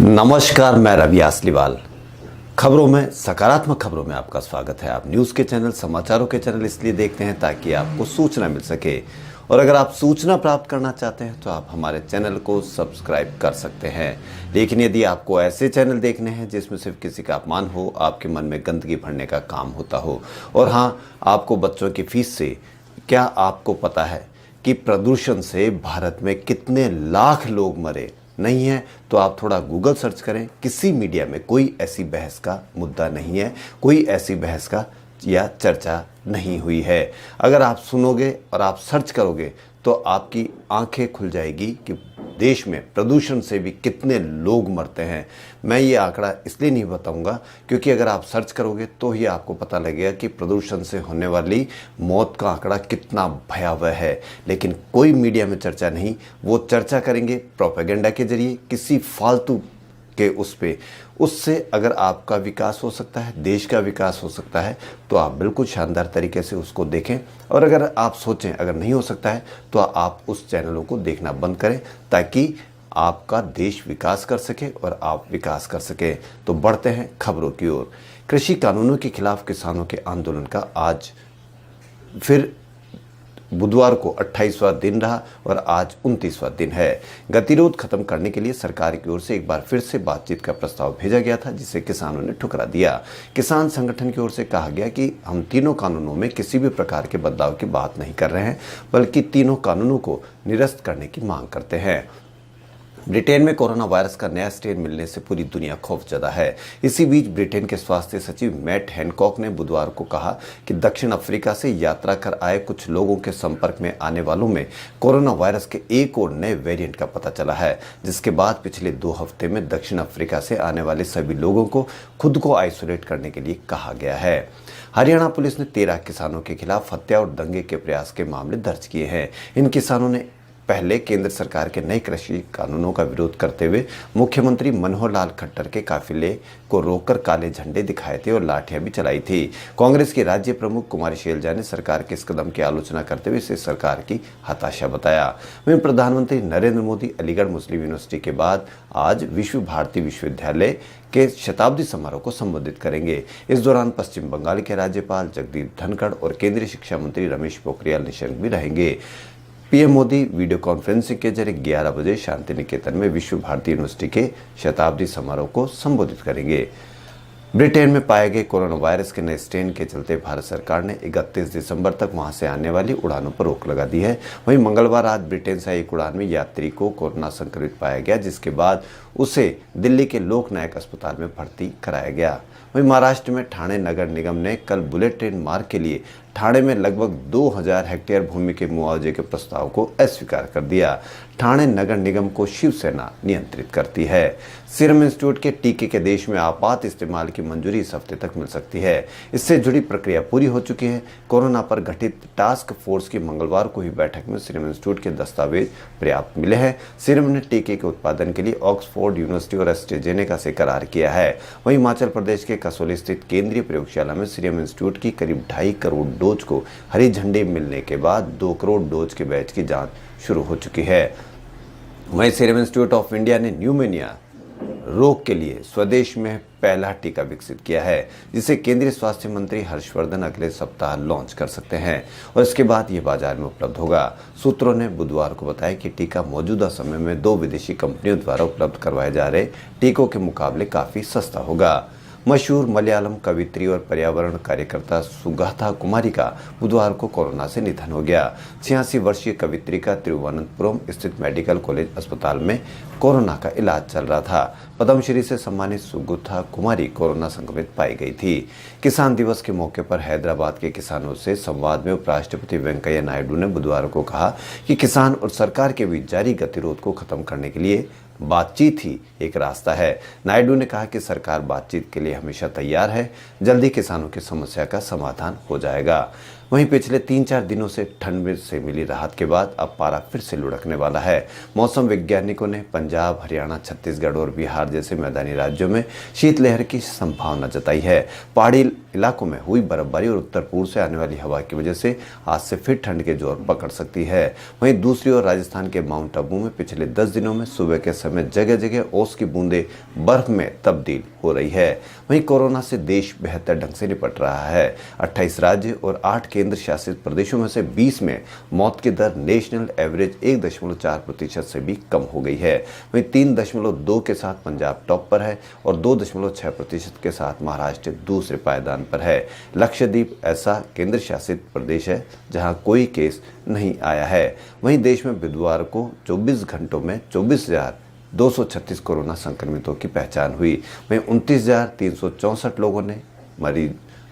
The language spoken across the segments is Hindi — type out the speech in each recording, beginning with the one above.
नमस्कार, मैं रवि आसलीवाल। खबरों में, सकारात्मक खबरों में आपका स्वागत है। आप न्यूज़ के चैनल, समाचारों के चैनल इसलिए देखते हैं ताकि आपको सूचना मिल सके। और अगर आप सूचना प्राप्त करना चाहते हैं तो आप हमारे चैनल को सब्सक्राइब कर सकते हैं। लेकिन यदि आपको ऐसे चैनल देखने हैं जिसमें सिर्फ किसी का अपमान हो, आपके मन में गंदगी भरने का काम होता हो, और हाँ, आपको बच्चों की फीस से, क्या आपको पता है कि प्रदूषण से भारत में कितने लाख लोग मरे नहीं है, तो आप थोड़ा गूगल सर्च करें। किसी मीडिया में कोई ऐसी बहस का मुद्दा नहीं है, कोई ऐसी बहस का या चर्चा नहीं हुई है। अगर आप सुनोगे और आप सर्च करोगे तो आपकी आंखें खुल जाएगी कि देश में प्रदूषण से भी कितने लोग मरते हैं। मैं ये आंकड़ा इसलिए नहीं बताऊंगा क्योंकि अगर आप सर्च करोगे तो ही आपको पता लगेगा कि प्रदूषण से होने वाली मौत का आंकड़ा कितना भयावह है। लेकिन कोई मीडिया में चर्चा नहीं, वो चर्चा करेंगे प्रोपेगेंडा के जरिए, किसी फालतू के उससे अगर आपका विकास हो सकता है, देश का विकास हो सकता है, तो आप बिल्कुल शानदार तरीके से उसको देखें। और अगर आप सोचें अगर नहीं हो सकता है तो आप उस चैनलों को देखना बंद करें ताकि आपका देश विकास कर सके और आप विकास कर सके। तो बढ़ते हैं खबरों की ओर। कृषि कानूनों के खिलाफ किसानों के आंदोलन का आज फिर बुधवार को 28वां दिन रहा और आज 29वां दिन है। गतिरोध खत्म करने के लिए सरकार की ओर से एक बार फिर से बातचीत का प्रस्ताव भेजा गया था, जिसे किसानों ने ठुकरा दिया। किसान संगठन की ओर से कहा गया कि हम तीनों कानूनों में किसी भी प्रकार के बदलाव की बात नहीं कर रहे हैं, बल्कि तीनों कानूनों को निरस्त करने की मांग करते हैं। ब्रिटेन में कोरोना वायरस का नया स्ट्रेन मिलने से पूरी दुनिया खौफजदा है। इसी बीच ब्रिटेन के स्वास्थ्य सचिव मैट हैनकॉक ने बुधवार को कहा कि दक्षिण अफ्रीका से यात्रा कर आए कुछ लोगों के संपर्क में आने वालों में कोरोना वायरस के एक और नए वेरिएंट का पता चला है, जिसके बाद पिछले 2 हफ्ते में दक्षिण अफ्रीका से आने वाले सभी लोगों को खुद को आइसोलेट करने के लिए कहा गया है। हरियाणा पुलिस ने 13 किसानों के खिलाफ हत्या और दंगे के प्रयास के मामले दर्ज किए हैं। इन किसानों ने पहले केंद्र सरकार के नए कृषि कानूनों का विरोध करते हुए मुख्यमंत्री मनोहर लाल खट्टर के काफिले को रोककर काले झंडे दिखाए थे और लाठियां भी चलाई थी। कांग्रेस की राज्य प्रमुख कुमारी शैलजा ने सरकार के इस कदम की आलोचना करते हुए इसे सरकार की हताशा बताया। वहीं प्रधानमंत्री नरेंद्र मोदी अलीगढ़ मुस्लिम यूनिवर्सिटी के बाद आज विश्व भारती विश्वविद्यालय के शताब्दी समारोह को संबोधित करेंगे। इस दौरान पश्चिम बंगाल के राज्यपाल जगदीप धनखड़ और केंद्रीय शिक्षा मंत्री रमेश पोखरियाल निशंक भी रहेंगे। पीएम मोदी वीडियो कॉन्फ्रेंसिंग के जरिए 11 बजे शांति निकेतन में विश्व भारती यूनिवर्सिटी के शताब्दी समारोह को संबोधित करेंगे। ब्रिटेन में पाए गए कोरोना वायरस के नए स्ट्रेन के चलते भारत सरकार ने 31 दिसंबर तक वहां से आने वाली उड़ानों पर रोक लगा दी है। वहीं मंगलवार रात ब्रिटेन से एक उड़ान में यात्री को कोरोना संक्रमित पाया गया, जिसके बाद उसे दिल्ली के लोकनायक अस्पताल में भर्ती कराया गया। वहीं महाराष्ट्र में ठाणे नगर निगम ने कल बुलेट ट्रेन मार्ग के लिए ठाणे में लगभग 2000 हेक्टेयर भूमि के मुआवजे के प्रस्ताव को अस्वीकार कर दिया। ठाणे नगर निगम को शिवसेना नियंत्रित करती है। सीरम इंस्टीट्यूट के टीके के देश में आपात इस्तेमाल की मंजूरी इस हफ्ते तक मिल सकती है। इससे जुड़ी प्रक्रिया पूरी हो चुकी है। कोरोना पर गठित टास्क फोर्स की मंगलवार को हुई बैठक में सीरम इंस्टीट्यूट के दस्तावेज पर्याप्त मिले हैं। सीरम ने टीके के उत्पादन के लिए ऑक्सफोर्ड यूनिवर्सिटी और एस्ट्रेजेनेका से करार किया है। वहीं हिमाचल प्रदेश के कसौली स्थित केंद्रीय प्रयोगशाला में सीरम इंस्टीट्यूट की करीब 2.5 करोड़ डोज को हरी झंडी मिलने के बाद 2 करोड़ डोज के बैच की जांच शुरू हो चुकी है। वहीं सीरम इंस्टीट्यूट ऑफ इंडिया ने न्यूमोनिया रोग के लिए स्वदेश में पहला टीका विकसित किया है, जिसे केंद्रीय स्वास्थ्य मंत्री हर्षवर्धन अगले सप्ताह लॉन्च कर सकते हैं और इसके बाद ये बाजार में उपलब्ध होगा। सूत्रों ने बुधवार को बताया कि टीका मौजूदा समय में 2 विदेशी कंपनियों द्वारा उपलब्ध करवाए जा रहे टीकों के मुकाबले काफी सस्ता होगा। मशहूर मलयालम कवित्री और पर्यावरण कार्यकर्ता सुगाथा कुमारी का बुधवार को कोरोना से निधन हो गया। 86 वर्षीय कवित्री का तिरुवनंतपुरम स्थित मेडिकल कॉलेज अस्पताल में कोरोना का इलाज चल रहा था। पद्मश्री से सम्मानित सुगाथा कुमारी कोरोना संक्रमित पाई गई थी। किसान दिवस के मौके पर हैदराबाद के किसानों से संवाद में उपराष्ट्रपति वेंकैया नायडू ने बुधवार को कहा कि किसान और सरकार के बीच जारी गतिरोध को खत्म करने के लिए बातचीत ही एक रास्ता है। नायडू ने कहा कि सरकार बातचीत के लिए हमेशा तैयार है। जल्दी किसानों की समस्या का समाधान हो जाएगा। वहीं पिछले 3-4 दिनों से ठंड में से मिली राहत के बाद अब पारा फिर से लुढ़कने वाला है। मौसम वैज्ञानिकों ने पंजाब, हरियाणा, छत्तीसगढ़ और बिहार जैसे मैदानी राज्यों में शीतलहर की संभावना जताई है। पहाड़ी इलाकों में हुई बर्फबारी और उत्तर पूर्व से आने वाली हवा की वजह से आज से फिर ठंड के जोर पकड़ सकती है। वहीं दूसरी ओर राजस्थान के माउंट आबू में पिछले 10 दिनों में सुबह के समय जगह जगह ओस की बूंदें बर्फ में तब्दील हो रही है। वहीं कोरोना से देश बेहतर ढंग से निपट रहा है। 28 राज्य और 8 केंद्र शासित प्रदेशों में से 20 में मौत की दर नेशनल एवरेज 1.4% से भी कम हो गई है। वहीं 3.2 के साथ पंजाब टॉप पर है और 2.6% के साथ महाराष्ट्र दूसरे पायदान पर है। लक्षद्वीप ऐसा केंद्र शासित प्रदेश है जहां कोई केस नहीं आया है। वहीं देश में बुधवार को 24 घंटों में 24,236 कोरोना संक्रमितों की पहचान हुई। वहीं 29,364 लोगों ने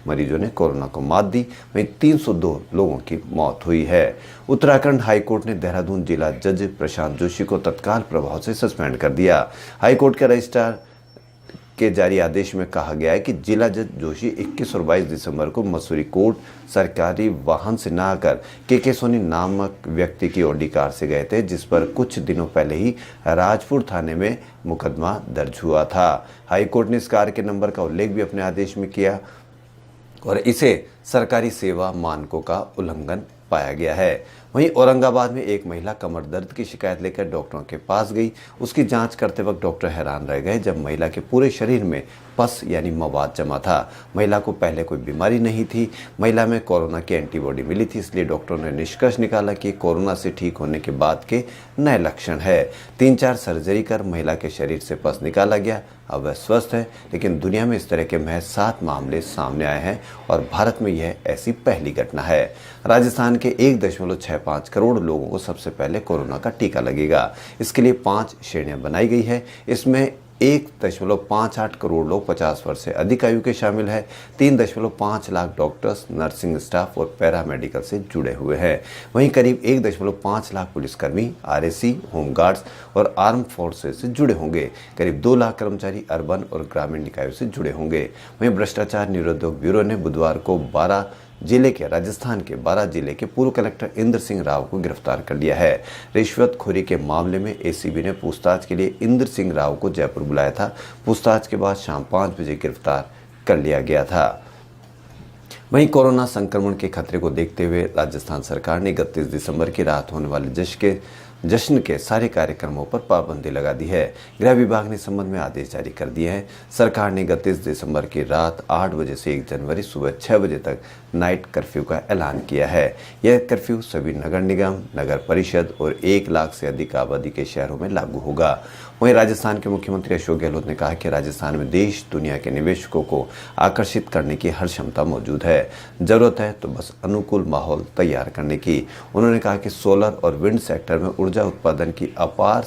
मरीजों ने कोरोना को मात दी। वहीं 302 लोगों की मौत हुई है। उत्तराखंड हाईकोर्ट ने देहरादून जिला जज प्रशांत जोशी को तत्काल प्रभाव से सस्पेंड कर दिया। हाईकोर्ट के रजिस्ट्रार के जारी आदेश में कहा गया है कि जिला जज जोशी 21 और 22 दिसंबर को मसूरी कोर्ट सरकारी वाहन से न आकर के सोनी नामक व्यक्ति की ऑडी कार से गए थे, जिस पर कुछ दिनों पहले ही राजपुर थाने में मुकदमा दर्ज हुआ था। हाईकोर्ट ने इस कार के नंबर का उल्लेख भी अपने आदेश में किया और इसे सरकारी सेवा मानकों का उल्लंघन पाया गया है। वहीं औरंगाबाद में एक महिला कमर दर्द की शिकायत लेकर डॉक्टरों के पास गई। उसकी जांच करते वक्त डॉक्टर हैरान रह गए जब महिला के पूरे शरीर में पस यानी मवाद जमा था। महिला को पहले कोई बीमारी नहीं थी। महिला में कोरोना की एंटीबॉडी मिली थी, इसलिए डॉक्टरों ने निष्कर्ष निकाला कि कोरोना से ठीक होने के बाद के नए लक्षण है। 3-4 सर्जरी कर महिला के शरीर से पस निकाला गया। अब वह स्वस्थ है, लेकिन दुनिया में इस तरह के महज 7 मामले सामने आए हैं और भारत में यह ऐसी पहली घटना है। राजस्थान के 1.65 करोड़ लोगों को सबसे पहले कोरोना का टीका लगेगा। इसके लिए 5 श्रेणियां बनाई गई है। इसमें 1.58 करोड़ लोग 50 वर्ष से अधिक आयु के शामिल है। 3.5 लाख डॉक्टर्स, नर्सिंग स्टाफ और पैरामेडिकल से जुड़े हुए हैं। वहीं करीब 1.5 लाख पुलिसकर्मी, आरएसी, होमगार्ड्स और आर्म फोर्सेस से जुड़े होंगे। करीब 2 लाख कर्मचारी अर्बन और ग्रामीण निकायों से जुड़े होंगे। वहीं भ्रष्टाचार निरोधक ब्यूरो ने बुधवार को राजस्थान के 12 जिले के पूर्व कलेक्टर इंद्र सिंह राव को गिरफ्तार कर लिया है। रिश्वतखोरी के मामले में एसीबी ने पूछताछ के लिए इंद्र सिंह राव को जयपुर बुलाया था। पूछताछ के बाद शाम 5 बजे गिरफ्तार कर लिया गया था। वहीं कोरोना संक्रमण के खतरे को देखते हुए राजस्थान सरकार ने 31 दिसंबर की रात होने वाले जश्न के सारे कार्यक्रमों पर पाबंदी लगा दी है। गृह विभाग ने इस संबंध में आदेश जारी कर दिए हैं। सरकार ने 31 दिसंबर की रात 8 बजे से 1 जनवरी सुबह 6 बजे तक नाइट कर्फ्यू का ऐलान किया है। यह कर्फ्यू सभी नगर निगम, नगर परिषद और 1 लाख से अधिक आबादी के शहरों में लागू होगा। वहीं राजस्थान के मुख्यमंत्री अशोक गहलोत ने कहा कि राजस्थान में देश दुनिया के निवेशकों को आकर्षित करने की हर क्षमता मौजूद है। जरूरत है तो बस अनुकूल माहौल तैयार करने की। उन्होंने कहा कि सोलर और विंड सेक्टर में ऊर्जा उत्पादन की अपार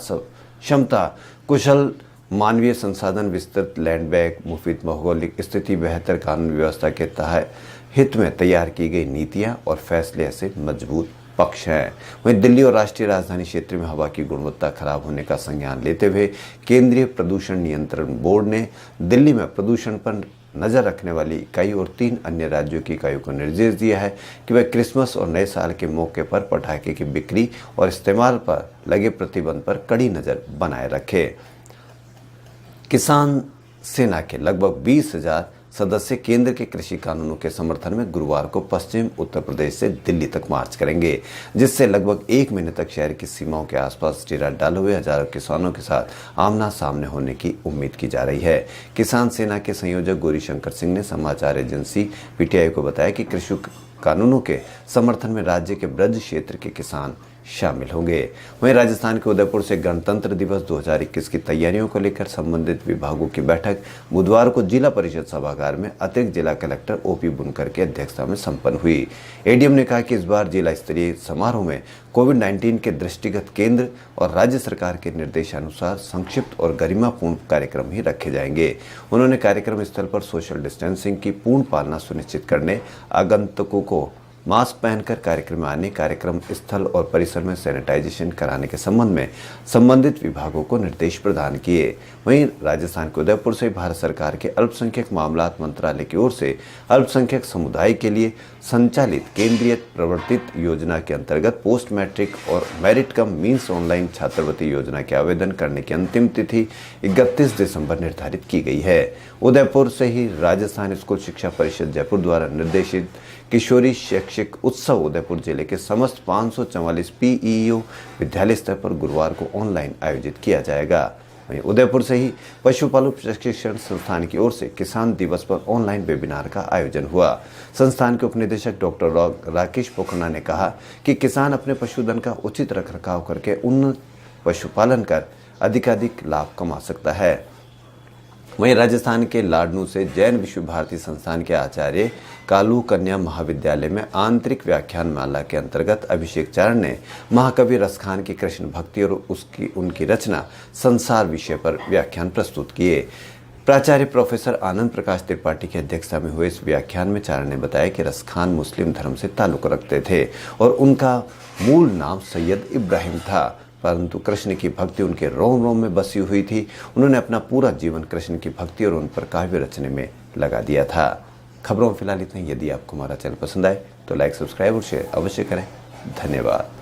क्षमता, कुशल मानवीय संसाधन, विस्तृत लैंड बैंक, मुफीद भौगोलिक स्थिति, बेहतर कानून व्यवस्था के तहत हित में तैयार की गई नीतियां और फैसले ऐसे मजबूत पक्ष हैं। वहीं दिल्ली और राष्ट्रीय राजधानी क्षेत्र में हवा की गुणवत्ता खराब होने का संज्ञान लेते हुए केंद्रीय प्रदूषण नियंत्रण बोर्ड ने दिल्ली में प्रदूषण पर नजर रखने वाली इकाई और 3 अन्य राज्यों की इकाइयों को निर्देश दिया है कि वह क्रिसमस और नए साल के मौके पर पटाखे की बिक्री और इस्तेमाल पर लगे प्रतिबंध पर कड़ी नजर बनाए रखे। किसान सेना के लगभग 20,000 सदस्य केंद्र के कृषि कानूनों के समर्थन में गुरुवार को पश्चिम उत्तर प्रदेश से दिल्ली तक मार्च करेंगे, जिससे लगभग 1 महीने तक शहर की सीमाओं के आसपास डेरा डाले हुए हजारों किसानों के साथ आमना सामने होने की उम्मीद की जा रही है। किसान सेना के संयोजक गौरीशंकर सिंह ने समाचार एजेंसी पीटीआई को बताया कि कृषि कानूनों के समर्थन में राज्य के ब्रज क्षेत्र के किसान शामिल होंगे। वहीं राजस्थान के उदयपुर से गणतंत्र दिवस 2021 की तैयारियों को लेकर संबंधित विभागों की बैठक बुधवार को जिला परिषद सभागार में अतिरिक्त जिला कलेक्टर ओपी बुनकर की अध्यक्षता में संपन्न हुई। एडीएम ने कहा कि इस बार जिला स्तरीय समारोह में कोविड-19 के दृष्टिगत केंद्र और राज्य सरकार के निर्देशानुसार संक्षिप्त और गरिमापूर्ण कार्यक्रम ही रखे जाएंगे। उन्होंने कार्यक्रम स्थल पर सोशल डिस्टेंसिंग की पूर्ण पालना सुनिश्चित करने, आगंतुकों को मास्क पहनकर कार्यक्रम में आने, कार्यक्रम स्थल और परिसर में सैनिटाइजेशन कराने के संबंध में संबंधित विभागों को निर्देश प्रदान किए। वहीं राजस्थान के उदयपुर से भारत सरकार के अल्पसंख्यक मामलात मंत्रालय की ओर से अल्पसंख्यक समुदाय के लिए संचालित केंद्रीय प्रवर्तित योजना के अंतर्गत पोस्ट मैट्रिक और मेरिट कम मीन्स ऑनलाइन छात्रवृत्ति योजना के आवेदन करने की अंतिम तिथि 31 दिसंबर निर्धारित की गई है। उदयपुर से ही राजस्थान स्कूल शिक्षा परिषद जयपुर द्वारा निर्देशित किशोरी शैक्षिक उत्सव उदयपुर जिले के समस्त 544 पीईओ विद्यालय स्तर पर गुरुवार को ऑनलाइन आयोजित किया जाएगा। वहीं उदयपुर से ही पशुपालन प्रशिक्षण संस्थान की ओर से किसान दिवस पर ऑनलाइन वेबिनार का आयोजन हुआ। संस्थान के उपनिदेशक डॉक्टर राकेश पोखरना ने कहा कि किसान अपने पशुधन का उचित रखरखाव करके उन्नत पशुपालन कर अधिकाधिक लाभ कमा सकता है। वहीं राजस्थान के लाडनू से जैन विश्व भारती संस्थान के आचार्य कालू कन्या महाविद्यालय में आंतरिक व्याख्यान माला के अंतर्गत अभिषेक चारण ने महाकवि रसखान की कृष्ण भक्ति और उनकी रचना संसार विषय पर व्याख्यान प्रस्तुत किए। प्राचार्य प्रोफेसर आनंद प्रकाश त्रिपाठी की अध्यक्षता में हुए इस व्याख्यान में चारण ने बताया कि रसखान मुस्लिम धर्म से ताल्लुक रखते थे और उनका मूल नाम सैयद इब्राहिम था, परंतु कृष्ण की भक्ति उनके रोम रोम में बसी हुई थी। उन्होंने अपना पूरा जीवन कृष्ण की भक्ति और उन पर काव्य रचने में लगा दिया था। खबरों में फिलहाल इतना ही। यदि आपको हमारा चैनल पसंद आए तो लाइक, सब्सक्राइब और शेयर अवश्य करें। धन्यवाद।